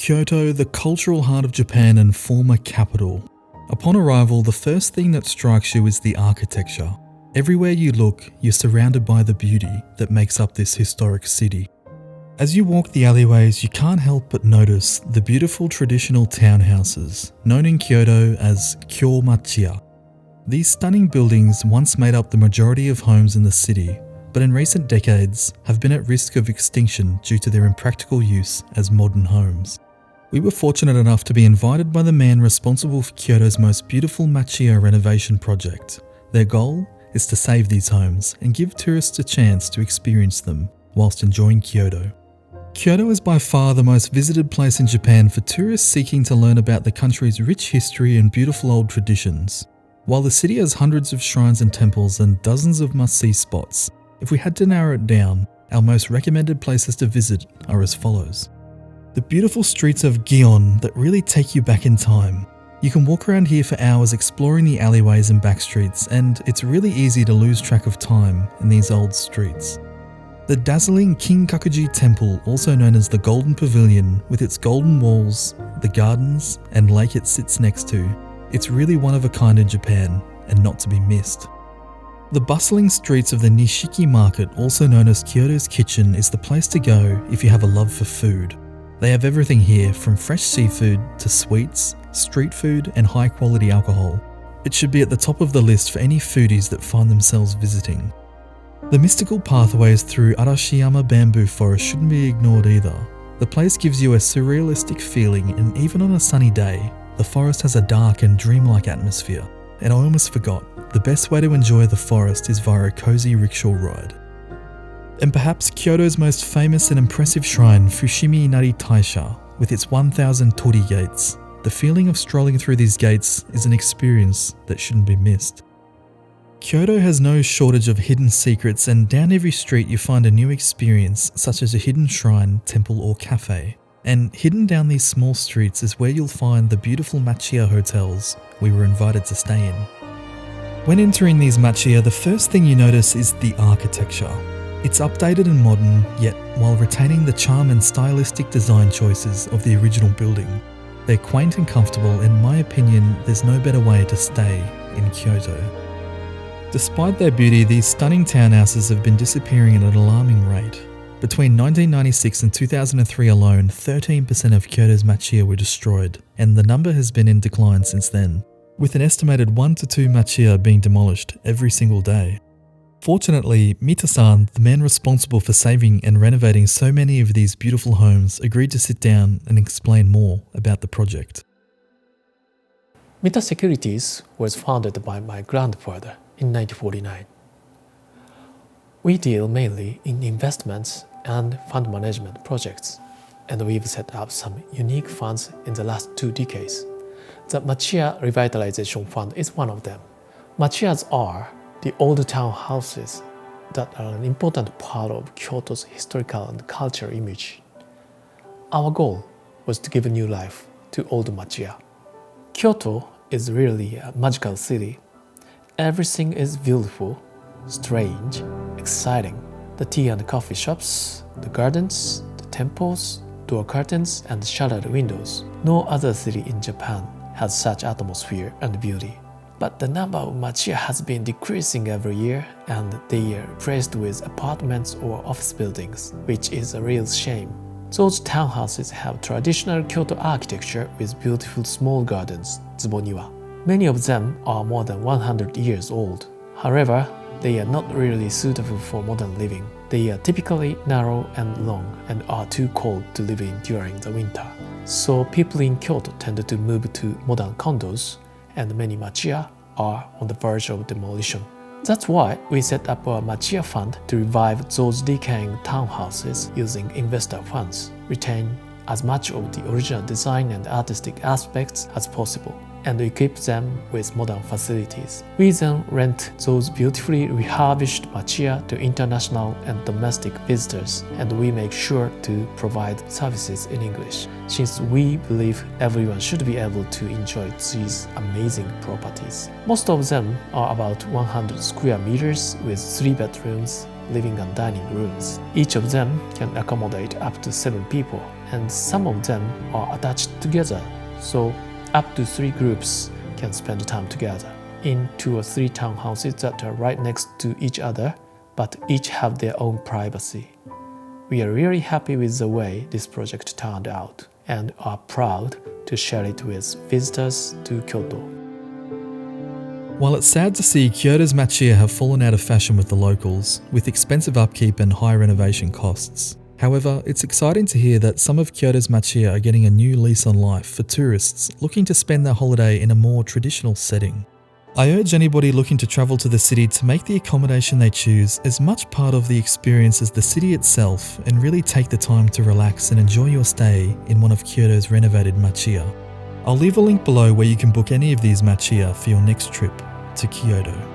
Kyoto, the cultural heart of Japan and former capital. Upon arrival, the first thing that strikes you is the architecture. Everywhere you look, you're surrounded by the beauty that makes up this historic city. As you walk the alleyways, you can't help but notice the beautiful traditional townhouses, known in Kyoto as Machia. These stunning buildings once made up the majority of homes in the city, but in recent decades have been at risk of extinction due to their impractical use as modern homes. We were fortunate enough to be invited by the man responsible for Kyoto's most beautiful machia renovation project. Their goal is to save these homes and give tourists a chance to experience them whilst enjoying Kyoto. Kyoto is by far the most visited place in Japan for tourists seeking to learn about the country's rich history and beautiful old traditions. While the city has hundreds of shrines and temples and dozens of must-see spots, if we had to narrow it down, our most recommended places to visit are as follows. The beautiful streets of Gion that really take you back in time. You can walk around here for hours exploring the alleyways and back streets, and it's really easy to lose track of time in these old streets. The dazzling Kinkakuji Temple, also known as the Golden Pavilion, with its golden walls, the gardens, and lake it sits next to, it's really one of a kind in Japan, and not to be missed. The bustling streets of the Nishiki Market, also known as Kyoto's Kitchen, is the place to go if you have a love for food. They have everything here, from fresh seafood to sweets, street food, and high-quality alcohol. It should be at the top of the list for any foodies that find themselves visiting. The mystical pathways through Arashiyama bamboo forest shouldn't be ignored either. The place gives you a surrealistic feeling, and even on a sunny day, the forest has a dark and dreamlike atmosphere. And I almost forgot, the best way to enjoy the forest is via a cozy rickshaw ride. And perhaps Kyoto's most famous and impressive shrine, Fushimi Inari Taisha, with its 1,000 torii gates. The feeling of strolling through these gates is an experience that shouldn't be missed. Kyoto has no shortage of hidden secrets, and down every street you find a new experience, such as a hidden shrine, temple or cafe. And hidden down these small streets is where you'll find the beautiful machia hotels we were invited to stay in. When entering these machia, the first thing you notice is the architecture. It's updated and modern, yet while retaining the charm and stylistic design choices of the original building. They're quaint and comfortable, and in my opinion, there's no better way to stay in Kyoto. Despite their beauty, these stunning townhouses have been disappearing at an alarming rate. Between 1996 and 2003 alone, 13% of Kyoto's machia were destroyed, and the number has been in decline since then, with an estimated 1 to 2 machia being demolished every single day. Fortunately, Mita-san, the man responsible for saving and renovating so many of these beautiful homes, agreed to sit down and explain more about the project. Showacreatives was founded by my grandfather in 1949. We deal mainly in investments and fund management projects, and we've set up some unique funds in the last 2 decades. The Machia Revitalization Fund is one of them. Machias are the old townhouses that are an important part of Kyoto's historical and cultural image. Our goal was to give a new life to old machia. Kyoto is really a magical city. Everything is beautiful, strange, exciting. The tea and coffee shops, the gardens, the temples, door curtains, and shuttered windows. No other city in Japan has such atmosphere and beauty. But the number of machia has been decreasing every year, and they are replaced with apartments or office buildings, which is a real shame. Those townhouses have traditional Kyoto architecture with beautiful small gardens, tsuboniwa. Many of them are more than 100 years old. However, they are not really suitable for modern living. They are typically narrow and long and are too cold to live in during the winter. So people in Kyoto tend to move to modern condos, and many machia are on the verge of demolition. That's why we set up a machia fund to revive those decaying townhouses using investor funds, retain as much of the original design and artistic aspects as possible, and equip them with modern facilities. We then rent those beautifully refurbished machia to international and domestic visitors, and we make sure to provide services in English, since we believe everyone should be able to enjoy these amazing properties. Most of them are about 100 square meters with 3 bedrooms, living and dining rooms. Each of them can accommodate up to 7 people, and some of them are attached together, so up to 3 groups can spend time together in 2 or 3 townhouses that are right next to each other, but each have their own privacy. We are really happy with the way this project turned out and are proud to share it with visitors to Kyoto. While it's sad to see Kyoto's machia have fallen out of fashion with the locals, with expensive upkeep and high renovation costs, however, it's exciting to hear that some of Kyoto's machia are getting a new lease on life for tourists looking to spend their holiday in a more traditional setting. I urge anybody looking to travel to the city to make the accommodation they choose as much part of the experience as the city itself and really take the time to relax and enjoy your stay in one of Kyoto's renovated machia. I'll leave a link below where you can book any of these machia for your next trip to Kyoto.